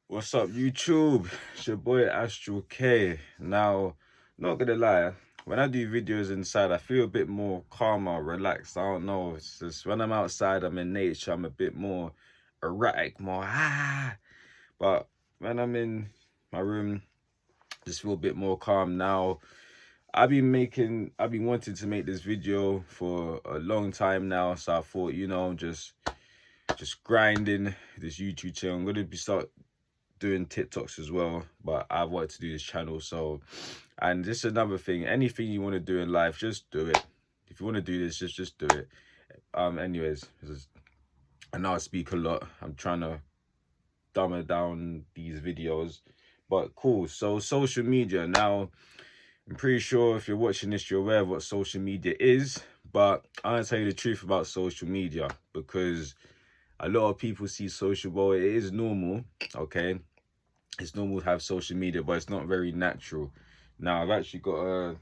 What's up, YouTube? It's your boy Astral K. Now, not gonna lie, when I do videos inside, I feel a bit more calmer, relaxed. I don't know. It's just when I'm outside, I'm in nature, I'm a bit more erratic, more But when I'm in my room, just feel a bit more calm now. I've been wanting to make this video for a long time now, so I thought, just grinding this YouTube channel. I'm gonna be start doing TikToks as well, but I wanted to do this channel. So, and this is another thing. Anything you want to do in life, just do it. If you want to do this, just do it. Anyways, I know I speak a lot. I'm trying to dumb it down these videos, but cool. So social media now. I'm pretty sure if you're watching this, you're aware of what social media is. But I'm gonna tell you the truth about social media because a lot of people see social. Well, it is normal, okay. It's normal to have social media, but it's not very natural. Now, I've actually got a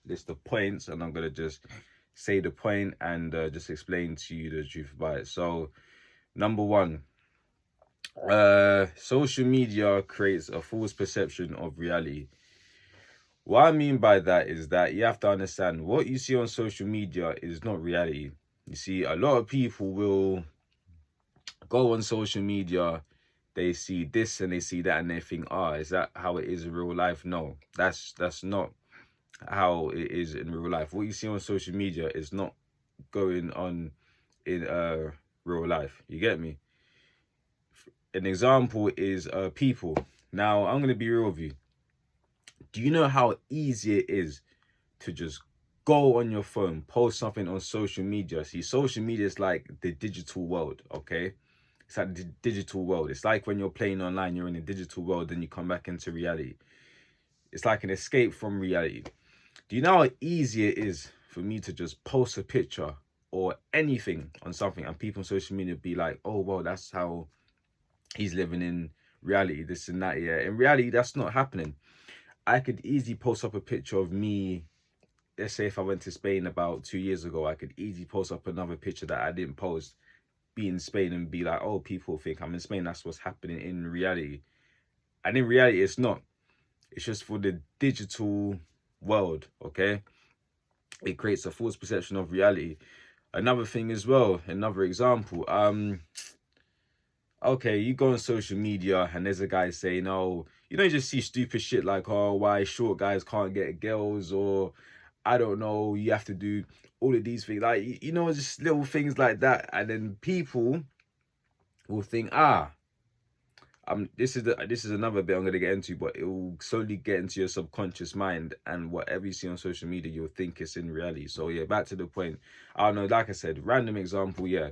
list of points, and I'm gonna just say the point and just explain to you the truth about it. So, number one, social media creates a false perception of reality. What I mean by that is that you have to understand what you see on social media is not reality. You see, a lot of people will go on social media, they see this and they see that and they think, is that how it is in real life? No, that's not how it is in real life. What you see on social media is not going on in real life. You get me? An example is people. Now, I'm gonna be real with you. Do you know how easy it is to just go on your phone, post something on social media? See, social media is like the digital world, okay? It's like the digital world. It's like when you're playing online, you're in a digital world, then you come back into reality. It's like an escape from reality. Do you know how easy it is for me to just post a picture or anything on something and people on social media be like, oh, well, that's how he's living in reality, this and that. Yeah, in reality, that's not happening. I could easily post up a picture of me. Let's say if I went to Spain about 2 years ago, I could easily post up another picture that I didn't post, be in Spain and be like, oh, people think I'm in Spain. That's what's happening in reality. And in reality, it's not. It's just for the digital world, okay? It creates a false perception of reality. Another thing as well, another example, okay, you go on social media and there's a guy saying, oh, you just see stupid shit like, oh, why short guys can't get girls, or I don't know, you have to do all of these things, like, just little things like that. And then people will think, this is another bit I'm gonna get into, but it will slowly get into your subconscious mind, and whatever you see on social media, you'll think it's in reality. So yeah, back to the point. I don't know, like I said, random example, yeah.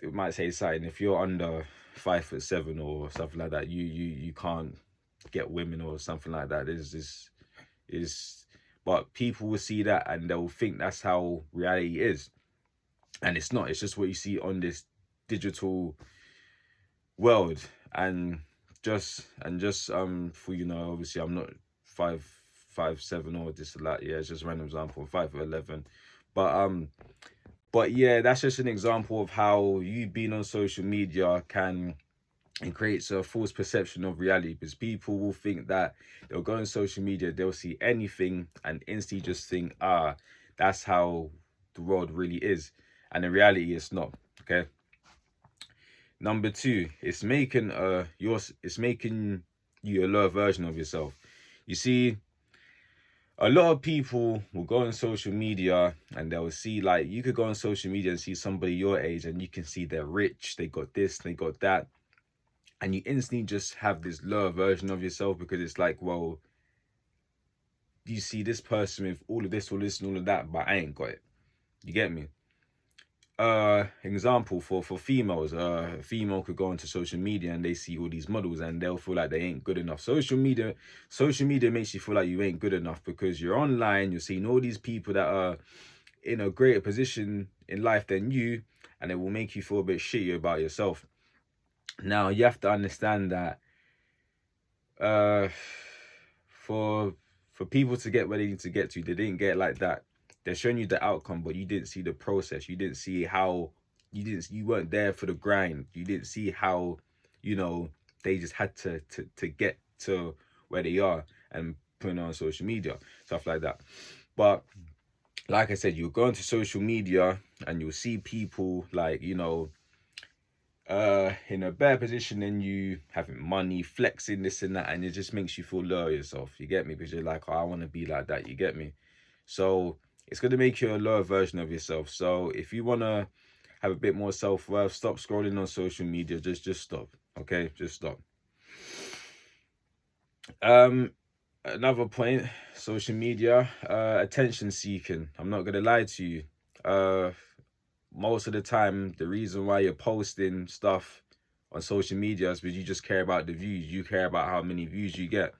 It might say something, if you're under 5'7" or something like that, you can't get women or something like that. Is but people will see that and they'll think that's how reality is. And it's not, it's just what you see on this digital world. And just for obviously I'm not 5'7" or this or that. Yeah, it's just a random example. 5'11", but yeah, that's just an example of how you being on social media can, it creates a false perception of reality, because people will think that they'll go on social media, they'll see anything and instantly just think, that's how the world really is. And in reality, it's not. Okay. Number two, it's making you a lower version of yourself. You see, a lot of people will go on social media and they'll see, like, you could go on social media and see somebody your age and you can see they're rich, they got this, they got that. And you instantly just have this lower version of yourself, because it's like, well, you see this person with all of this, all this, and all of that, but I ain't got it. You get me? Example for females, a female could go onto social media and they see all these models and they'll feel like they ain't good enough. Social media makes you feel like you ain't good enough, because you're online, you're seeing all these people that are in a greater position in life than you, and it will make you feel a bit shitty about yourself. Now you have to understand that for people to get where they need to get to, they didn't get like that. They're showing you the outcome, but you didn't see the process. You didn't see how you weren't there for the grind. You didn't see how they just had to get to where they are and putting on social media, stuff like that. But like I said, you'll go into social media and you'll see people like, you know, in a better position than you, having money, flexing this and that, and it just makes you feel low yourself. You get me? Because you're like, oh, I want to be like that. You get me? So it's gonna make you a lower version of yourself. So if you wanna have a bit more self-worth, stop scrolling on social media. Just stop. Okay, just stop. Another point, social media, attention seeking. I'm not gonna lie to you. Most of the time, the reason why you're posting stuff on social media is because you just care about the views. You care about how many views you get.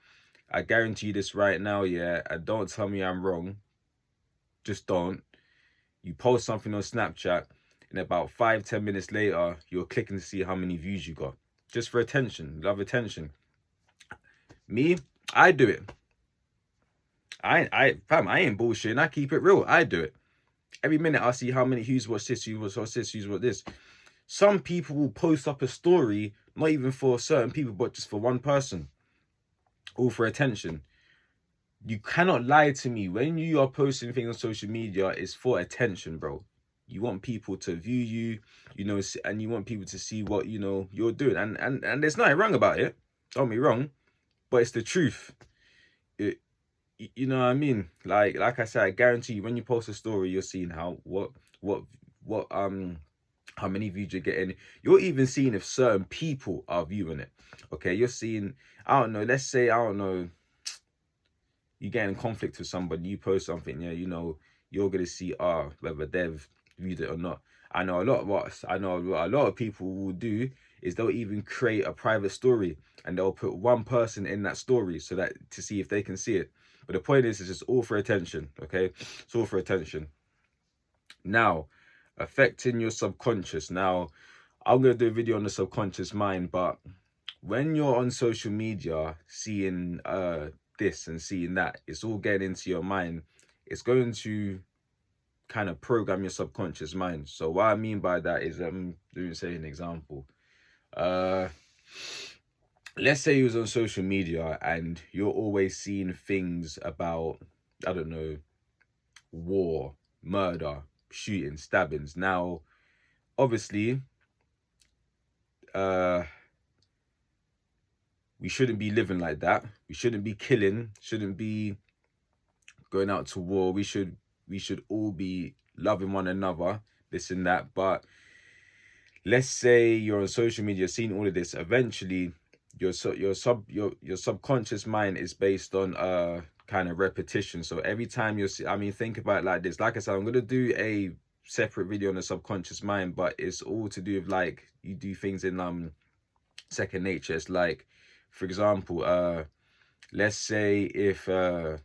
I guarantee you this right now, yeah, and don't tell me I'm wrong. Just don't. You post something on Snapchat, and about 5-10 minutes later, you're clicking to see how many views you got. Just for attention. Love attention. Me, I do it. Fam, I ain't bullshitting. I keep it real. I do it. Every minute I see how many who's watched this, who's watched this, who's watched this. Some people will post up a story, not even for certain people, but just for one person. All for attention. You cannot lie to me. When you are posting things on social media, it's for attention, bro. You want people to view you, you know, and you want people to see what, you know, you're doing. And there's nothing wrong about it. Don't be wrong. But it's the truth. You know what I mean? Like I said, I guarantee you when you post a story, you're seeing how how many views you're getting. You're even seeing if certain people are viewing it. Okay, you're seeing, I don't know, let's say, I don't know, you get in conflict with somebody, you post something, yeah, you know, you're gonna see whether they've viewed it or not. I know a lot of people will do is they'll even create a private story and they'll put one person in that story so that to see if they can see it. But the point is, it's just all for attention, okay? It's all for attention. Now, affecting your subconscious. Now, I'm going to do a video on the subconscious mind, but when you're on social media, seeing this and seeing that, it's all getting into your mind. It's going to kind of program your subconscious mind. So what I mean by that is, say an example. Let's say you was on social media and you're always seeing things about, I don't know, war, murder, shooting, stabbings. Now, obviously, we shouldn't be living like that. We shouldn't be killing, shouldn't be going out to war. We should all be loving one another, this and that. But let's say you're on social media seeing all of this, eventually your subconscious mind is based on kind of repetition. So every time think about it like this. Like I said, I'm gonna do a separate video on the subconscious mind, but it's all to do with like you do things in second nature. It's like, for example, let's say if okay,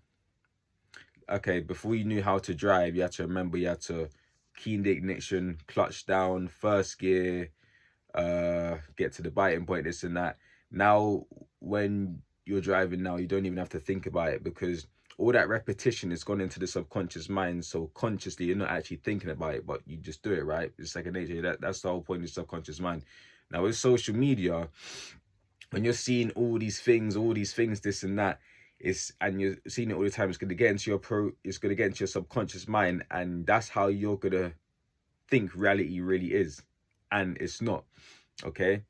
before you knew how to drive, you had to remember you had to key in the ignition, clutch down, first gear, get to the biting point, this and that. Now, when you're driving now, you don't even have to think about it because all that repetition has gone into the subconscious mind. So consciously, you're not actually thinking about it, but you just do it, right? It's second nature. That's the whole point of the subconscious mind. Now, with social media, when you're seeing all these things, this and that, and you're seeing it all the time, it's gonna get into your subconscious mind, and that's how you're gonna think reality really is, and it's not. Okay.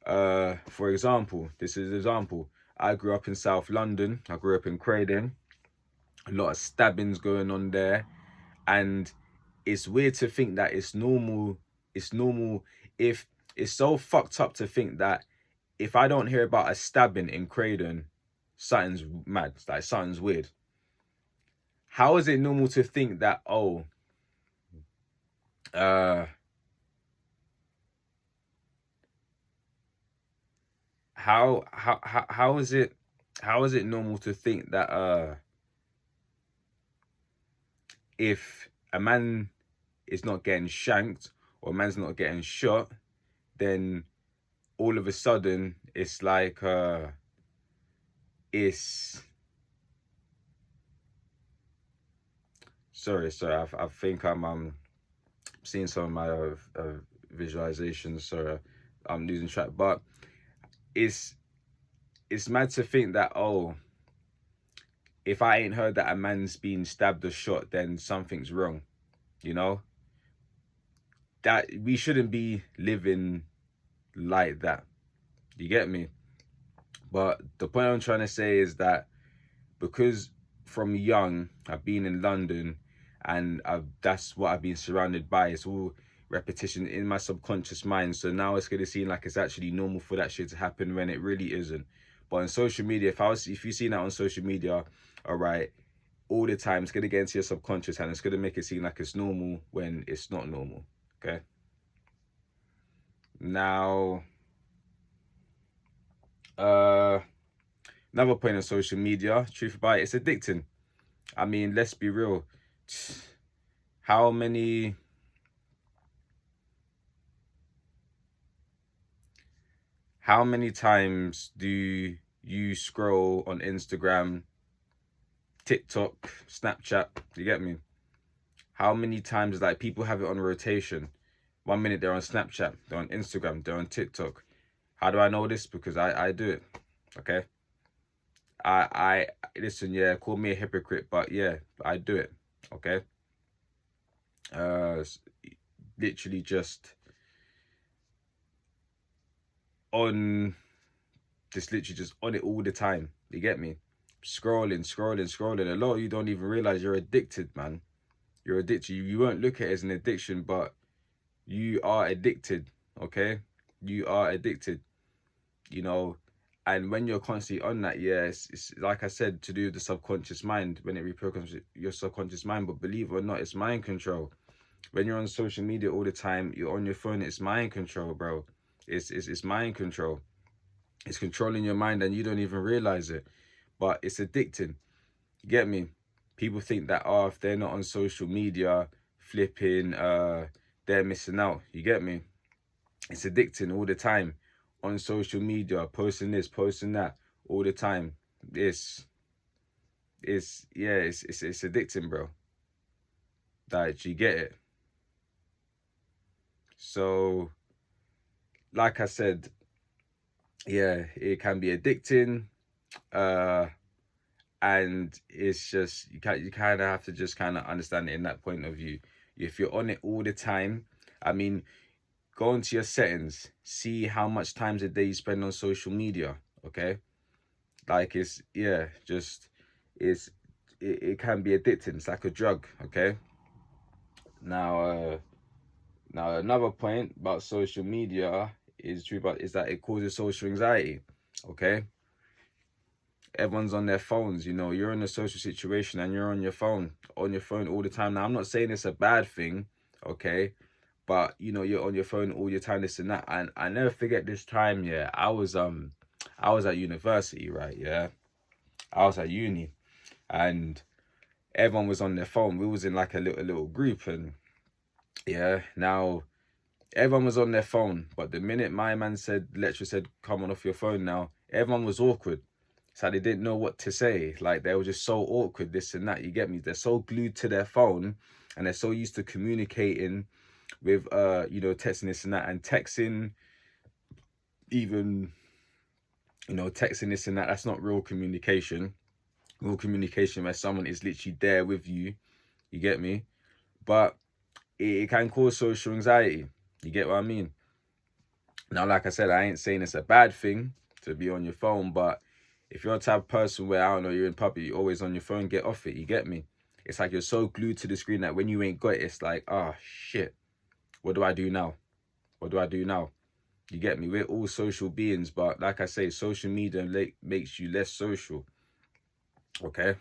For example, this is an example. I grew up in South London. I grew up in Croydon. A lot of stabbings going on there, and it's weird to think that it's normal. It's normal. If it's so fucked up to think that if I don't hear about a stabbing in Croydon, something's mad. Like something's weird. How is it normal to think that, oh, how is it normal to think that if a man is not getting shanked or a man's not getting shot, then all of a sudden it's like it's sorry, I think I'm seeing some of my visualizations, so I'm losing track, but it's it's mad to think that, oh, if I ain't heard that a man's been stabbed or shot, then something's wrong, you know? That we shouldn't be living like that. You get me? But the point I'm trying to say is that because from young I've been in London and that's what I've been surrounded by. It's all repetition in my subconscious mind. So now it's gonna seem like it's actually normal for that shit to happen when it really isn't. But on social media, if you see that on social media, all right, all the time, it's gonna get into your subconscious and it's gonna make it seem like it's normal when it's not normal. Okay. Now, another point on social media, truth about it, it's addicting. I mean, let's be real. How many times do you scroll on Instagram, TikTok, Snapchat? You get me? How many times, like, people have it on rotation? 1 minute they're on Snapchat, they're on Instagram, they're on TikTok. How do I know this? Because I do it. Okay. I listen, yeah, call me a hypocrite, but yeah, I do it. Okay. Literally just on it all the time. You get me? Scrolling. A lot of you don't even realize you're addicted, man. You're addicted. You won't look at it as an addiction, but you are addicted. Okay, you are addicted. You know, and when you're constantly on that, yeah, it's like I said, to do with the subconscious mind, when it reprograms your subconscious mind. But believe it or not, it's mind control. When you're on social media all the time, you're on your phone, it's mind control, bro. It's mind control. It's controlling your mind and you don't even realize it. But it's addicting. You get me? People think that, oh, if they're not on social media, flipping, they're missing out. You get me? It's addicting all the time. On social media, posting this, posting that, all the time. It's addicting, bro. That you get it. So, like I said, yeah, it can be addicting. And it's just, you kind of have to just kind of understand it in that point of view. If you're on it all the time, I mean, go into your settings, see how much times a day you spend on social media. Okay, like it can be addicting. It's like a drug. Okay. Now another point about social media is that it causes social anxiety. Okay. Everyone's on their phones, you know, you're in a social situation and you're on your phone all the time. Now, I'm not saying it's a bad thing, okay? But, you know, you're on your phone all your time, this and that. And I never forget this time, yeah, I was at university, right? Yeah. I was at uni and everyone was on their phone. We was in like a little group and yeah, now everyone was on their phone, but the minute my lecturer said, come on off your phone now, everyone was awkward. So they didn't know what to say. Like, they were just so awkward, this and that. You get me? They're so glued to their phone and they're so used to communicating with, you know, texting this and that. And texting, even, you know, texting this and that, that's not real communication. Real communication where someone is literally there with you. You get me? But it can cause social anxiety. You get what I mean? Now, like I said, I ain't saying it's a bad thing to be on your phone, but if you're a type of person where, I don't know, you're in public, you're always on your phone, get off it. You get me? It's like you're so glued to the screen that when you ain't got it, it's like, oh, shit. What do I do now? What do I do now? You get me? We're all social beings, but like I say, social media makes you less social. Okay?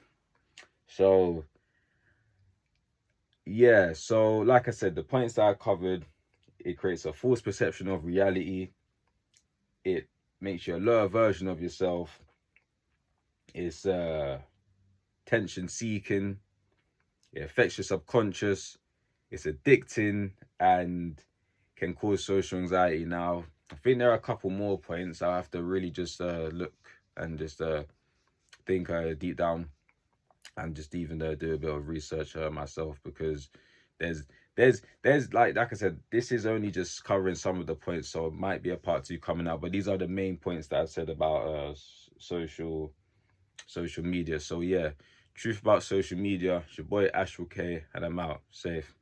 So, yeah. So, like I said, the points that I covered, it creates a false perception of reality. It makes you a lower version of yourself. It's tension seeking. It affects your subconscious. It's addicting and can cause social anxiety. Now, I think there are a couple more points. I'll have to really just look and just think deep down and just even do a bit of research myself, because there's there's like I said, this is only just covering some of the points, so it might be a part 2 coming out, but these are the main points that I said about social media. So yeah, truth about social media. It's your boy Astral K, and I'm out. Safe.